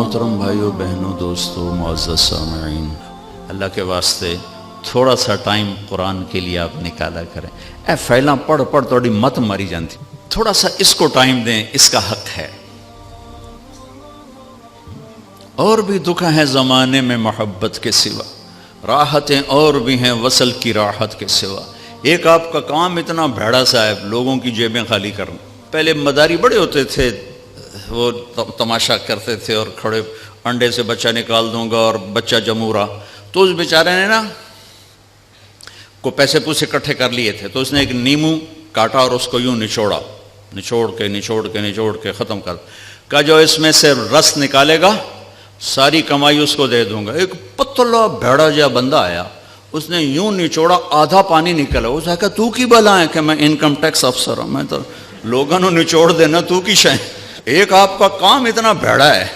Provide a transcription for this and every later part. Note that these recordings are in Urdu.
محترم بھائیوں بہنوں دوستوں معزز سامعین، اللہ کے واسطے تھوڑا سا ٹائم قرآن کے لیے آپ نکالا کریں۔ اے فیلاں پڑھ پڑھ توڑی مت ماری جانتی، تھوڑا سا اس کو ٹائم دیں، اس کا حق ہے۔ اور بھی دکھ ہیں زمانے میں محبت کے سوا، راحتیں اور بھی ہیں وصل کی راحت کے سوا۔ ایک آپ کا کام اتنا بھیڑا سا ہے، لوگوں کی جیبیں خالی کرنا۔ پہلے مداری بڑے ہوتے تھے، وہ تماشا کرتے تھے اور کھڑے انڈے سے بچہ نکال دوں گا اور بچہ جمورا، تو اس بیچارے نے نا کو پیسے پوسے اکٹھے کر لیے تھے، تو اس نے ایک نیمو کاٹا اور اس کو یوں نچوڑا، نچوڑ کے ختم کر کہا جو اس میں سے رس نکالے گا ساری کمائی اس کو دے دوں گا۔ ایک پتلا بھیڑا جا بندہ آیا، اس نے یوں نچوڑا، آدھا پانی نکلا۔ اس نے کہا تو کی بلا ہے کہ میں انکم ٹیکس افسر ہوں، میں تو لوگوں نے نچوڑ دینا، تو کی شے۔ ایک آپ کا کام اتنا بھیڑا ہے،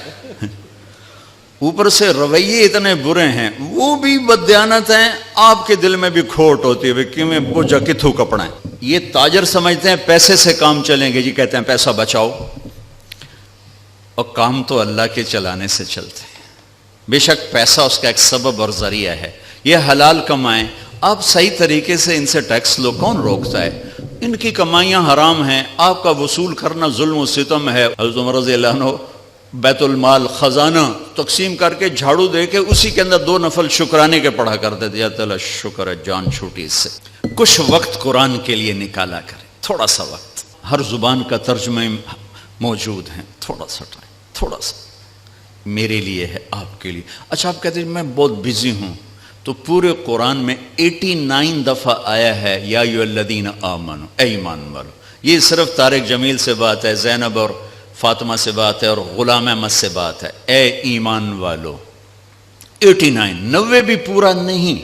اوپر سے رویے اتنے برے ہیں، وہ بھی بددیانت ہیں، آپ کے دل میں بھی کھوٹ ہوتی ہے کہ میں بوجھا کتھو کپڑا ہے۔ یہ تاجر سمجھتے ہیں پیسے سے کام چلیں گے، جی کہتے ہیں پیسہ بچاؤ، اور کام تو اللہ کے چلانے سے چلتے ہیں۔ بے شک پیسہ اس کا ایک سبب اور ذریعہ ہے، یہ حلال کمائیں، آپ صحیح طریقے سے ان سے ٹیکس لو، کون روکتا ہے؟ ان کی کمائیاں حرام ہیں، آپ کا وصول کرنا ظلم و ستم ہے۔ حضرت عمر رضی اللہ عنہ بیت المال خزانہ تقسیم کر کے جھاڑو دے کے اسی کے اندر 2 نفل شکرانے کے پڑھا کرتے تھے، یا تعالیٰ شکر ہے جان چھوٹی اس سے۔ کچھ وقت قرآن کے لیے نکالا کریں، تھوڑا سا وقت، ہر زبان کا ترجمہ موجود ہے، تھوڑا سا ٹائم، تھوڑا سا میرے لیے ہے، آپ کے لیے۔ اچھا آپ کہتے ہیں میں بہت بزی ہوں، تو پورے قرآن میں 89 دفعہ آیا ہے یا ایھا الذین آمنوا، اے ایمان والو۔ یہ صرف طارق جمیل سے بات ہے، زینب اور فاطمہ سے بات ہے، اور غلام احمد سے بات ہے، اے ایمان والو۔ 89، 90 بھی پورا نہیں۔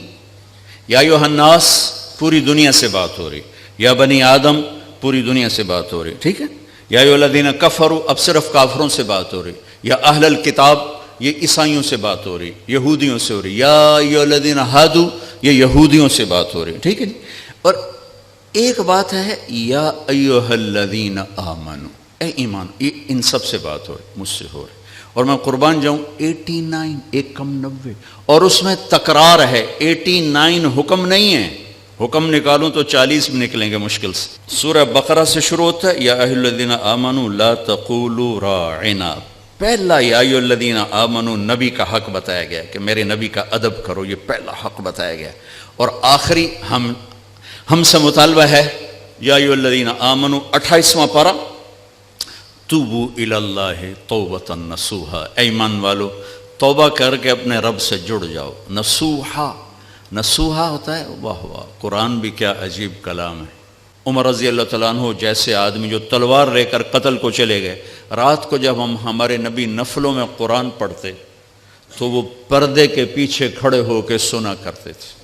یا ایھا الناس پوری دنیا سے بات ہو رہی، یا بنی آدم پوری دنیا سے بات ہو رہی، ٹھیک ہے۔ یا ایھا الذین کفروا اب صرف کافروں سے بات ہو رہی، یا اہل الکتاب یہ عیسائیوں سے بات ہو رہی، یہودیوں سے ہو رہی، یا ایھا الذین ھادوا یہ یہودیوں سے بات ہو رہی، ٹھیک ہے جی۔ اور ایک بات ہے یا ایھا الذین آمنوا، اے ایمان، یہ ان سب سے بات ہو رہی، مجھ سے ہو رہی۔ اور میں قربان جاؤں 89 ایک کم 90، اور اس میں تکرار ہے، 89 حکم نہیں ہے، حکم نکالوں تو 40 بھی نکلیں گے مشکل سے۔ سورہ بقرہ سے شروع ہوتا ہے یا ایھا الذین آمنوا لا تقولوا راعنا، پہلا یا ایھا الذین آمنوا نبی کا حق بتایا گیا کہ میرے نبی کا ادب کرو، یہ پہلا حق بتایا گیا، اور آخری ہم سے مطالبہ ہے یا ایھا الذین آمنوا 28واں پارہ توبوا الی اللہ توبۃ نصوحا، اے ایمان والو توبہ کر کے اپنے رب سے جڑ جاؤ۔ نصوحا، نصوحا ہوتا ہے، واہ واہ، قرآن بھی کیا عجیب کلام ہے۔ عمر رضی اللہ تعالیٰ عنہ جیسے آدمی جو تلوار لے کر قتل کو چلے گئے، رات کو جب ہمارے نبی نفلوں میں قرآن پڑھتے تو وہ پردے کے پیچھے کھڑے ہو کے سنا کرتے تھے۔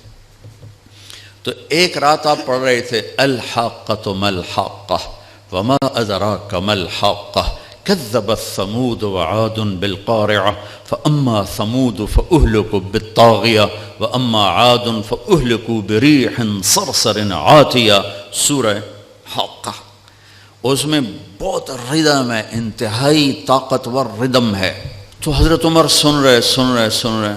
تو ایک رات آپ پڑھ رہے تھے الحاقۃ ما الحاقۃ وما ادراک ما الحاقۃ كذبت ثمود وعاد بالقارعة فأما ثمود فأهلكوا بالطاغية وأما عاد فأهلكوا بريح صرصر عاتية، سورہ حاقہ۔ اس میں بہت ردم ہے، انتہائی طاقتور ردم ہے۔ تو حضرت عمر سن رہے۔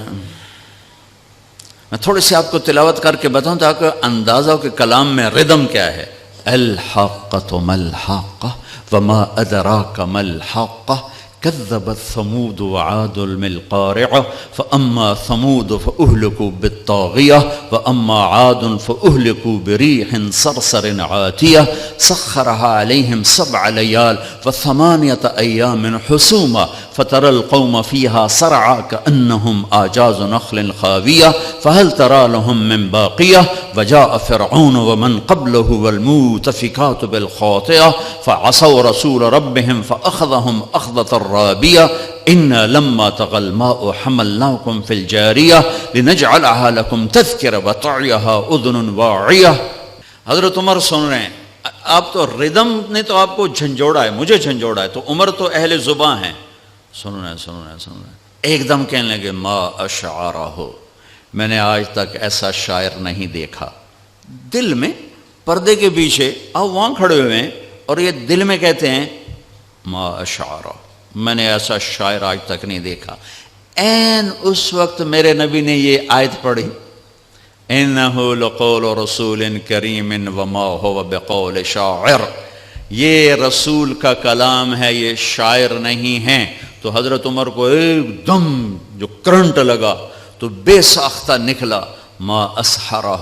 میں تھوڑی سی آپ کو تلاوت کر کے بتاؤں تاکہ اندازہ ہو کہ کلام میں ردم کیا ہے۔ الحاقۃ ما الحاقۃ وما ادراک ما الحاقۃ كذبت ثمود وعاد بالقارعة فأما ثمود فأهلكوا بالطاغية وأما عاد فأهلكوا بريح صرصر عاتية سخرها عليهم 7 ليال و8 أيام حسوما فترى القوم فيها صرعى كأنهم أعجاز نخل خاوية فهل ترى لهم من باقية وجاء فرعون ومن قبله والمؤتفكات بالخاطئة فعصوا رسول ربهم فأخذهم أخذة رابية إنا لما طغى الماء حملناكم في الجارية لنجعلها لكم تذكرة وتعيها أذن واعية۔ حضرت عمر سن رہے ہیں، آپ تو ردم نے تو آپ کو جھنجھوڑا ہے، مجھے جھنجھوڑا ہے، تو عمر تو اہل زباں ہیں، سن رہے ہیں۔ ایک دم کہنے لگے ما اشعرہ، میں نے آج تک ایسا شاعر نہیں دیکھا۔ دل میں پردے کے پیچھے آپ وہاں کھڑے ہوئے ہیں اور یہ دل میں کہتے ہیں ما اشعرہ، میں نے ایسا شاعر آج تک نہیں دیکھا۔ این اس وقت میرے نبی نے یہ آیت پڑھی، اِنَّهُ لَقَوْلُ رَسُولٍ كَرِيمٍ وَمَا هُوَ بِقَوْلِ شَاعِرٍ، یہ رسول کا کلام ہے، یہ شاعر نہیں ہیں۔ تو حضرت عمر کو ایک دم جو کرنٹ لگا تو بے ساختہ نکلا، ما اسحرہ،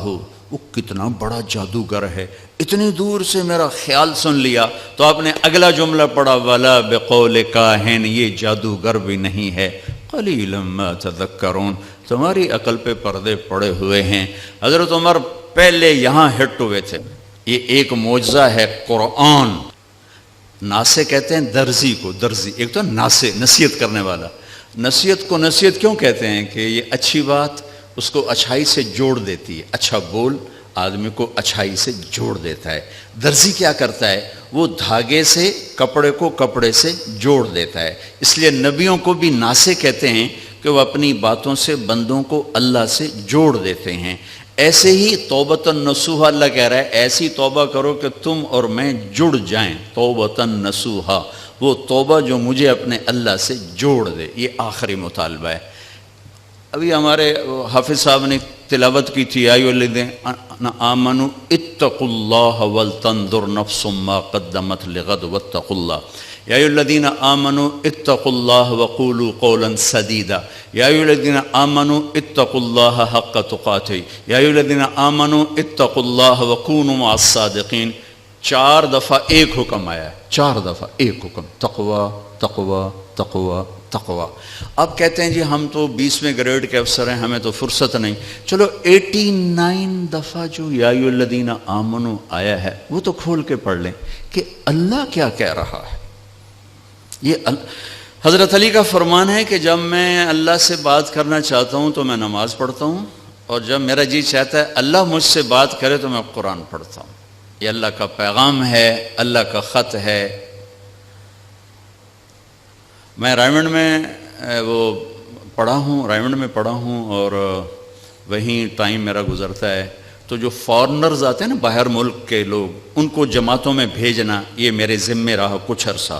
وہ کتنا بڑا جادوگر ہے، اتنی دور سے میرا خیال سن لیا۔ تو آپ نے اگلا جملہ پڑھا، ولا بقول کاہن، یہ جادوگر بھی نہیں ہے، قلیلا ما تذکرون، تمہاری عقل پہ پردے پڑے ہوئے ہیں۔ حضرت عمر پہلے یہاں ہٹ ہوئے تھے۔ یہ ایک معجزہ ہے قرآن۔ ناسے کہتے ہیں درزی کو، درزی ایک تو ناسے، نصیحت کرنے والا۔ نصیحت کو نصیحت کیوں کہتے ہیں؟ کہ یہ اچھی بات اس کو اچھائی سے جوڑ دیتی ہے، اچھا بول آدمی کو اچھائی سے جوڑ دیتا ہے۔ درزی کیا کرتا ہے؟ وہ دھاگے سے کپڑے کو کپڑے سے جوڑ دیتا ہے۔ اس لیے نبیوں کو بھی ناسے کہتے ہیں کہ وہ اپنی باتوں سے بندوں کو اللہ سے جوڑ دیتے ہیں۔ ایسے ہی توبۃ نصوحا، اللہ کہہ رہا ہے ایسی توبہ کرو کہ تم اور میں جڑ جائیں، توبۃ نصوحا، وہ توبہ جو مجھے اپنے اللہ سے جوڑ دے۔ یہ آخری مطالبہ ہے۔ ابھی ہمارے حافظ صاحب نے تلاوت کی تھی، یا ایھا الذین آمنوا اتقوا اللہ ولتنظر نفس ما قدمت لغد واتقوا اللہ، یا ایھا الذین آمنوا اتقوا اللہ وقولوا قولا سدیدا، یا ایھا الذین آمنوا اتقوا اللہ حق تقاتہ، یا ایھا الذین آمنوا اتقوا اللہ وکونوا مع الصادقین۔ 4 دفعہ ایک حکم آیا ہے، 4 دفعہ ایک حکم، تقوی تقوی تقوی تقوی۔ اب کہتے ہیں جی ہم تو 20ویں گریڈ کے افسر ہیں، ہمیں تو فرصت نہیں۔ چلو 89 دفعہ جو یا ایھا الذین آمنوا آیا ہے وہ تو کھول کے پڑھ لیں کہ اللہ کیا کہہ رہا ہے۔ یہ حضرت علی کا فرمان ہے کہ جب میں اللہ سے بات کرنا چاہتا ہوں تو میں نماز پڑھتا ہوں، اور جب میرا جی چاہتا ہے اللہ مجھ سے بات کرے تو میں قرآن پڑھتا ہوں۔ یہ اللہ کا پیغام ہے، اللہ کا خط ہے۔ میں رائمنڈ میں وہ پڑھا ہوں، رائمنڈ میں پڑھا ہوں، اور وہیں ٹائم میرا گزرتا ہے۔ تو جو فارنرز آتے ہیں نا، باہر ملک کے لوگ، ان کو جماعتوں میں بھیجنا یہ میرے ذمے رہا کچھ عرصہ۔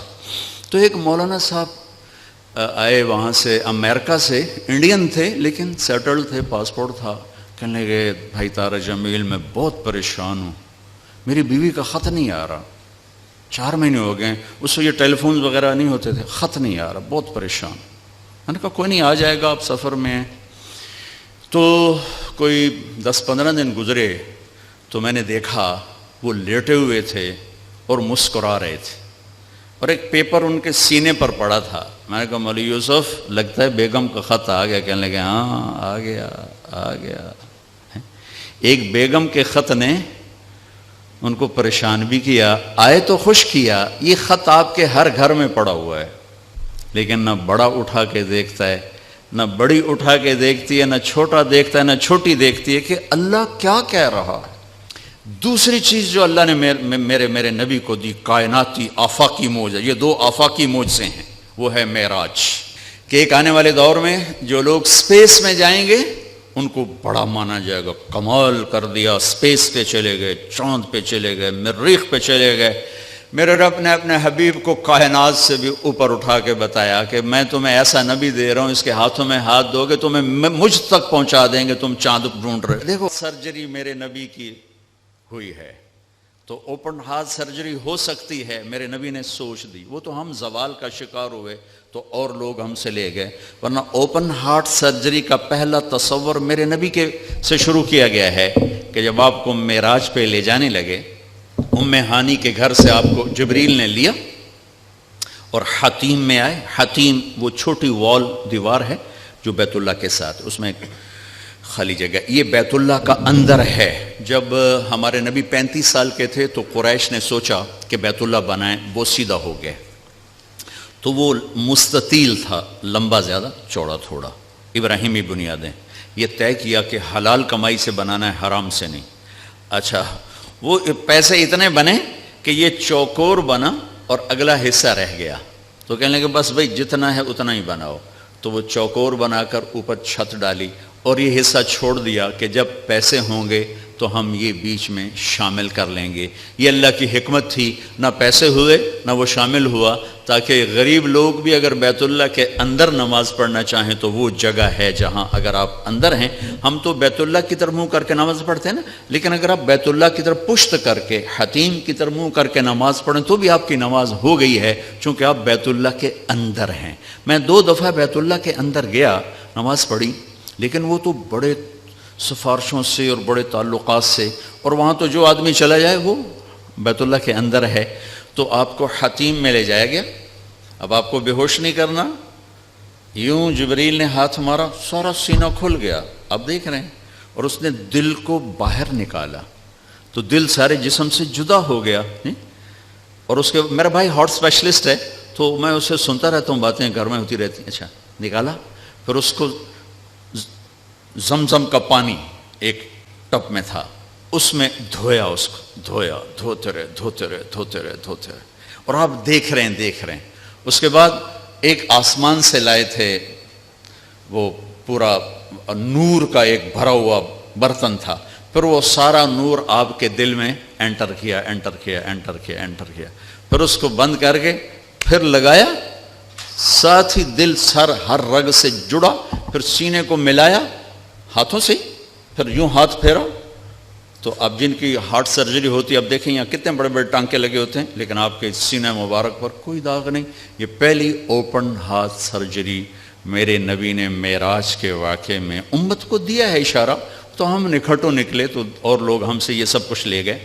تو ایک مولانا صاحب آئے وہاں سے، امریکہ سے، انڈین تھے لیکن سیٹلڈ تھے، پاسپورٹ تھا۔ کہنے لگے بھائی طارق جمیل میں بہت پریشان ہوں، میری بیوی کا خط نہیں آ رہا، 4 مہینے ہو گئے، اس وقت یہ ٹیلی فونز وغیرہ نہیں ہوتے تھے، خط نہیں آ رہا، بہت پریشان۔ میں نے کہا کوئی نہیں، آ جائے گا، آپ سفر میں ہیں۔ تو کوئی 10-15 دن گزرے تو میں نے دیکھا وہ لیٹے ہوئے تھے اور مسکرا رہے تھے، اور ایک پیپر ان کے سینے پر پڑا تھا۔ میں نے کہا مولوی یوسف لگتا ہے بیگم کا خط آ گیا۔ کہنے لگے ہاں آ گیا آ گیا۔ ایک بیگم کے خط نے ان کو پریشان بھی کیا، آئے تو خوش کیا۔ یہ خط آپ کے ہر گھر میں پڑا ہوا ہے، لیکن نہ بڑا اٹھا کے دیکھتا ہے، نہ بڑی اٹھا کے دیکھتی ہے، نہ چھوٹا دیکھتا ہے، نہ چھوٹی دیکھتی ہے کہ اللہ کیا کہہ رہا ہے۔ دوسری چیز جو اللہ نے میرے نبی کو دی، کائناتی آفاقی معجزہ، یہ 2 آفاقی معجزے ہیں، وہ ہے معراج، کہ ایک آنے والے دور میں جو لوگ سپیس میں جائیں گے ان کو بڑا مانا جائے گا، کمال کر دیا، سپیس پہ چلے گئے، چاند پہ چلے گئے، مریخ پہ چلے گئے۔ میرے رب نے اپنے حبیب کو کائنات سے بھی اوپر اٹھا کے بتایا کہ میں تمہیں ایسا نبی دے رہا ہوں، اس کے ہاتھوں میں ہاتھ دو گے تمہیں مجھ تک پہنچا دیں گے، تم چاند ڈھونڈ رہے۔ دیکھو سرجری میرے نبی کی ہوئی ہے تو اوپن ہارٹ سرجری ہو سکتی ہے، میرے نبی نے سوچ دی، وہ تو ہم زوال کا شکار ہوئے تو اور لوگ ہم سے لے گئے، ورنہ اوپن ہارٹ سرجری کا پہلا تصور میرے نبی کے سے شروع کیا گیا ہے کہ جب آپ کو معراج پہ لے جانے لگے، ام ہانی کے گھر سے آپ کو جبریل نے لیا اور حتیم میں آئے۔ حتیم وہ چھوٹی وال دیوار ہے جو بیت اللہ کے ساتھ، اس میں خالی جگہ، یہ بیت اللہ کا اندر ہے۔ جب ہمارے نبی 35 سال کے تھے تو قریش نے سوچا کہ بیت اللہ بنائیں، بوسیدہ ہو گئے، تو وہ مستطیل تھا، لمبا زیادہ چوڑا تھوڑا، ابراہیمی بنیادیں، یہ طے کیا کہ حلال کمائی سے بنانا ہے، حرام سے نہیں۔ اچھا وہ پیسے اتنے بنے کہ یہ چوکور بنا اور اگلا حصہ رہ گیا، تو کہنے لگے بس بھائی جتنا ہے اتنا ہی بناؤ، تو وہ چوکور بنا کر اوپر چھت ڈالی اور یہ حصہ چھوڑ دیا کہ جب پیسے ہوں گے تو ہم یہ بیچ میں شامل کر لیں گے۔ یہ اللہ کی حکمت تھی، نہ پیسے ہوئے نہ وہ شامل ہوا، تاکہ غریب لوگ بھی اگر بیت اللہ کے اندر نماز پڑھنا چاہیں تو وہ جگہ ہے جہاں اگر آپ اندر ہیں۔ ہم تو بیت اللہ کی طرف منہ کر کے نماز پڑھتے ہیں نا، لیکن اگر آپ بیت اللہ کی طرف پشت کر کے حتیم کی طرف منہ کر کے نماز پڑھیں تو بھی آپ کی نماز ہو گئی ہے، چونکہ آپ بیت اللہ کے اندر ہیں۔ میں 2 دفعہ بیت اللہ کے اندر گیا، نماز پڑھی، لیکن وہ تو بڑے سفارشوں سے اور بڑے تعلقات سے، اور وہاں تو جو آدمی چلا جائے وہ بیت اللہ کے اندر ہے۔ تو آپ کو حتیم میں لے جایا گیا، اب آپ کو بے ہوش نہیں کرنا، یوں جبریل نے ہاتھ مارا، سارا سینہ کھل گیا، اب دیکھ رہے ہیں، اور اس نے دل کو باہر نکالا تو دل سارے جسم سے جدا ہو گیا۔ اور اس کے میرا بھائی ہارٹ اسپیشلسٹ ہے تو میں اسے سنتا رہتا ہوں، باتیں گھر میں ہوتی رہتی ہیں۔ اچھا نکالا، پھر اس کو زمزم کا پانی ایک ٹب میں تھا، اس میں دھویا، اس کو دھویا، دھوتے رہے، اور آپ دیکھ رہے ہیں۔ اس کے بعد ایک آسمان سے لائے تھے، وہ پورا نور کا ایک بھرا ہوا برتن تھا، پھر وہ سارا نور آپ کے دل میں انٹر کیا، پھر اس کو بند کر کے پھر لگایا، ساتھ ہی دل سر ہر رگ سے جڑا، پھر سینے کو ملایا ہاتھوں سے، پھر یوں ہاتھ پھیرا۔ تو اب جن کی ہارٹ سرجری ہوتی ہے، اب دیکھیں یہاں کتنے بڑے بڑے ٹانکے لگے ہوتے ہیں، لیکن آپ کے سینہ مبارک پر کوئی داغ نہیں۔ یہ پہلی اوپن ہارٹ سرجری میرے نبی نے معراج کے واقعے میں امت کو دیا ہے اشارہ، تو ہم نکھٹوں نکلے تو اور لوگ ہم سے یہ سب کچھ لے گئے۔